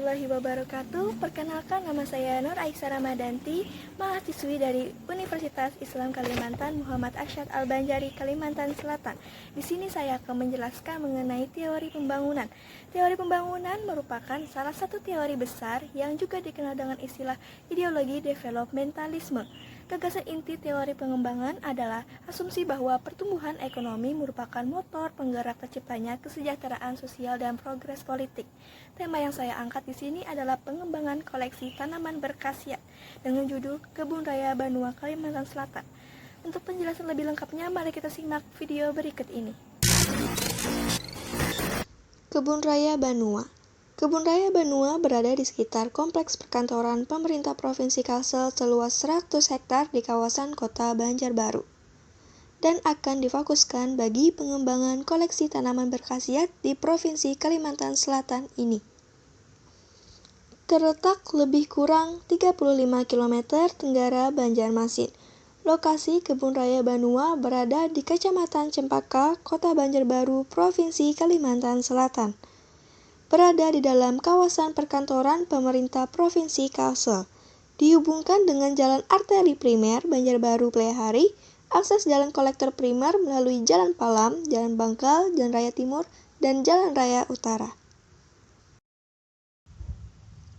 warahmatullahi wabarakatuh. Perkenalkan, nama saya Nur Aisyah Ramadanti, mahasiswi dari Universitas Islam Kalimantan Muhammad Arsyad Al-Banjari, Kalimantan Selatan. Di sini saya akan menjelaskan mengenai teori pembangunan. Teori pembangunan merupakan salah satu teori besar yang juga dikenal dengan istilah ideologi developmentalisme. Gagasan inti teori pengembangan adalah asumsi bahwa pertumbuhan ekonomi merupakan motor penggerak terciptanya kesejahteraan sosial dan progres politik. Tema yang saya angkat di sini adalah pengembangan koleksi tanaman berkhasiat dengan judul Kebun Raya Banua, Kalimantan Selatan. Untuk penjelasan lebih lengkapnya, mari kita simak video berikut ini. Kebun Raya Banua. Kebun Raya Banua berada di sekitar kompleks perkantoran pemerintah Provinsi Kalsel seluas 100 hektar di kawasan kota Banjarbaru, dan akan difokuskan bagi pengembangan koleksi tanaman berkhasiat di Provinsi Kalimantan Selatan ini. Terletak lebih kurang 35 km tenggara Banjarmasin. Lokasi Kebun Raya Banua berada di Kecamatan Cempaka, Kota Banjarbaru, Provinsi Kalimantan Selatan. Berada di dalam kawasan perkantoran pemerintah Provinsi Kalsel, dihubungkan dengan jalan arteri primer Banjarbaru Plehari, akses jalan kolektor primer melalui Jalan Palam, Jalan Bangkal, Jalan Raya Timur, dan Jalan Raya Utara.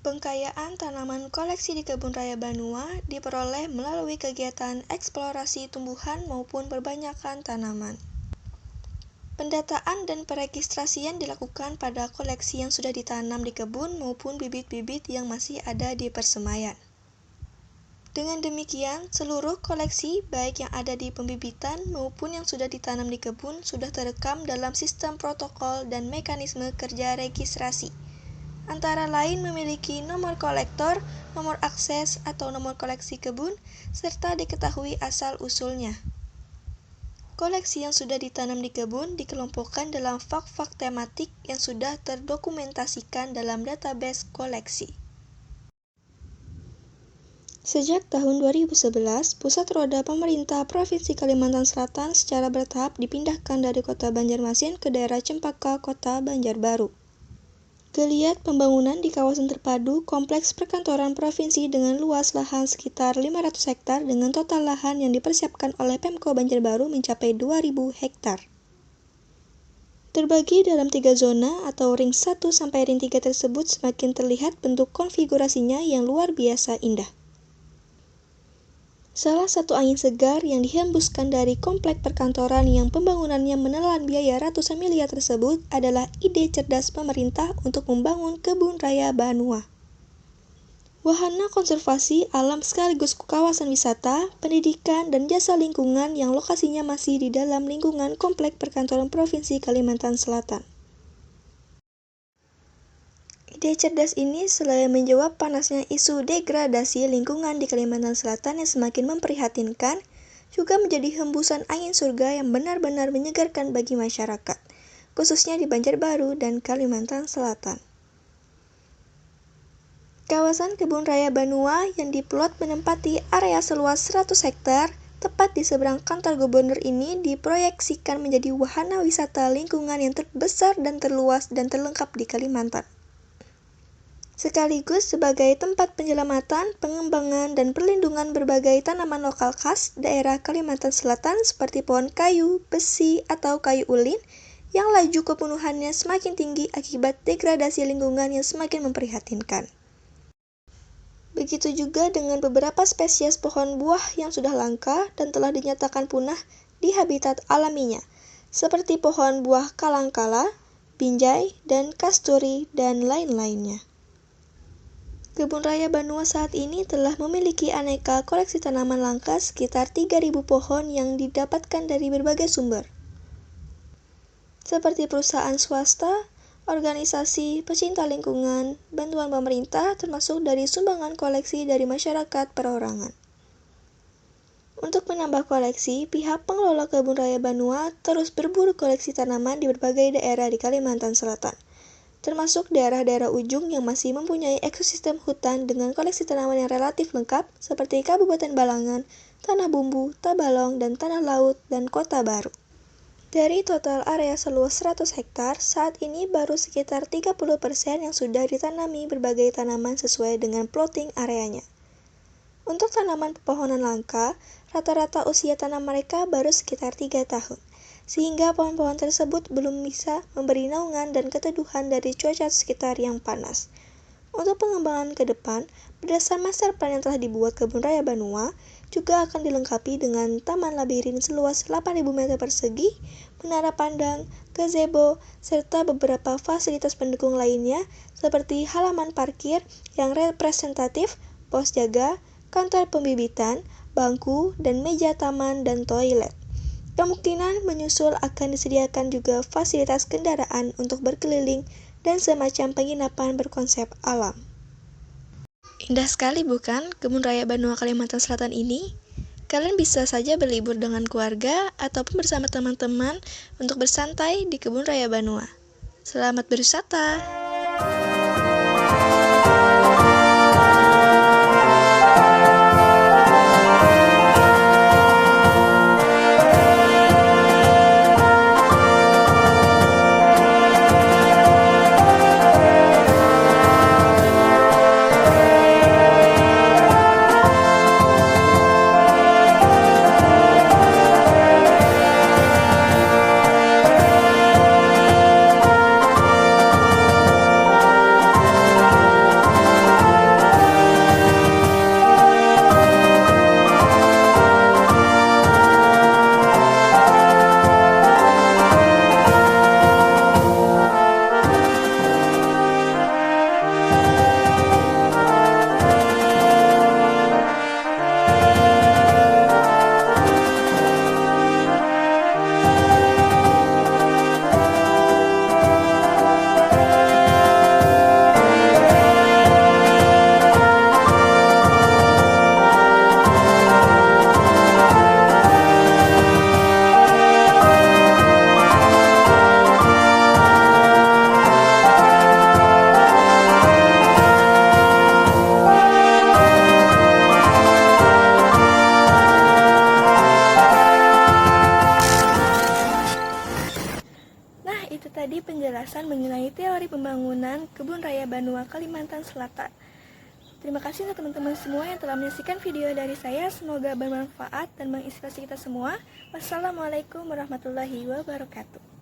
Pengkayaan tanaman koleksi di Kebun Raya Banua diperoleh melalui kegiatan eksplorasi tumbuhan maupun perbanyakan tanaman. Pendataan dan peregistrasian dilakukan pada koleksi yang sudah ditanam di kebun maupun bibit-bibit yang masih ada di persemayan. Dengan demikian, seluruh koleksi baik yang ada di pembibitan maupun yang sudah ditanam di kebun sudah terekam dalam sistem protokol dan mekanisme kerja registrasi. Antara lain memiliki nomor kolektor, nomor akses atau nomor koleksi kebun, serta diketahui asal-usulnya. Koleksi yang sudah ditanam di kebun dikelompokkan dalam fak-fak tematik yang sudah terdokumentasikan dalam database koleksi. Sejak tahun 2011, Pusat Roda Pemerintah Provinsi Kalimantan Selatan secara bertahap dipindahkan dari Kota Banjarmasin ke daerah Cempaka, Kota Banjarbaru. Geliat pembangunan di kawasan terpadu kompleks perkantoran provinsi dengan luas lahan sekitar 500 hektar dengan total lahan yang dipersiapkan oleh Pemko Banjarbaru mencapai 2.000 hektar. Terbagi dalam 3 zona atau ring 1 sampai ring 3 tersebut semakin terlihat bentuk konfigurasinya yang luar biasa indah. Salah satu angin segar yang dihembuskan dari komplek perkantoran yang pembangunannya menelan biaya ratusan miliar tersebut adalah ide cerdas pemerintah untuk membangun Kebun Raya Banua. Wahana konservasi alam sekaligus kawasan wisata, pendidikan, dan jasa lingkungan yang lokasinya masih di dalam lingkungan komplek perkantoran Provinsi Kalimantan Selatan. Ide cerdas ini selain menjawab panasnya isu degradasi lingkungan di Kalimantan Selatan yang semakin memprihatinkan, juga menjadi hembusan angin surga yang benar-benar menyegarkan bagi masyarakat, khususnya di Banjarbaru dan Kalimantan Selatan. Kawasan Kebun Raya Banua yang diplot menempati area seluas 100 hektar, tepat di seberang kantor gubernur ini diproyeksikan menjadi wahana wisata lingkungan yang terbesar dan terluas dan terlengkap di Kalimantan. Sekaligus sebagai tempat penyelamatan, pengembangan, dan perlindungan berbagai tanaman lokal khas daerah Kalimantan Selatan seperti pohon kayu, besi, atau kayu ulin yang laju kepunuhannya semakin tinggi akibat degradasi lingkungan yang semakin memprihatinkan. Begitu juga dengan beberapa spesies pohon buah yang sudah langka dan telah dinyatakan punah di habitat alaminya, seperti pohon buah kalangkala, binjai, dan kasturi, dan lain-lainnya. Kebun Raya Banua saat ini telah memiliki aneka koleksi tanaman langka sekitar 3.000 pohon yang didapatkan dari berbagai sumber, seperti perusahaan swasta, organisasi pecinta lingkungan, bantuan pemerintah, termasuk dari sumbangan koleksi dari masyarakat perorangan. Untuk menambah koleksi, pihak pengelola Kebun Raya Banua terus berburu koleksi tanaman di berbagai daerah di Kalimantan Selatan, termasuk daerah-daerah ujung yang masih mempunyai ekosistem hutan dengan koleksi tanaman yang relatif lengkap seperti Kabupaten Balangan, Tanah Bumbu, Tabalong, dan Tanah Laut, dan Kota Baru. Dari total area seluas 100 hektar, saat ini baru sekitar 30% yang sudah ditanami berbagai tanaman sesuai dengan plotting areanya. Untuk tanaman pepohonan langka, rata-rata usia tanam mereka baru sekitar 3 tahun, sehingga pohon-pohon tersebut belum bisa memberi naungan dan keteduhan dari cuaca sekitar yang panas. Untuk pengembangan ke depan, berdasar master plan yang telah dibuat Kebun Raya Banua, juga akan dilengkapi dengan taman labirin seluas 8.000 meter persegi, menara pandang, gazebo, serta beberapa fasilitas pendukung lainnya seperti halaman parkir yang representatif, pos jaga, kantor pembibitan, bangku, dan meja taman dan toilet. Kemungkinan menyusul akan disediakan juga fasilitas kendaraan untuk berkeliling dan semacam penginapan berkonsep alam. Indah sekali bukan Kebun Raya Banua Kalimantan Selatan ini? Kalian bisa saja berlibur dengan keluarga ataupun bersama teman-teman untuk bersantai di Kebun Raya Banua. Selamat berwisata! Itu tadi penjelasan mengenai teori pembangunan Kebun Raya Banua Kalimantan Selatan. Terima kasih untuk teman-teman semua yang telah menyaksikan video dari saya. Semoga bermanfaat dan menginspirasi kita semua. Wassalamualaikum warahmatullahi wabarakatuh.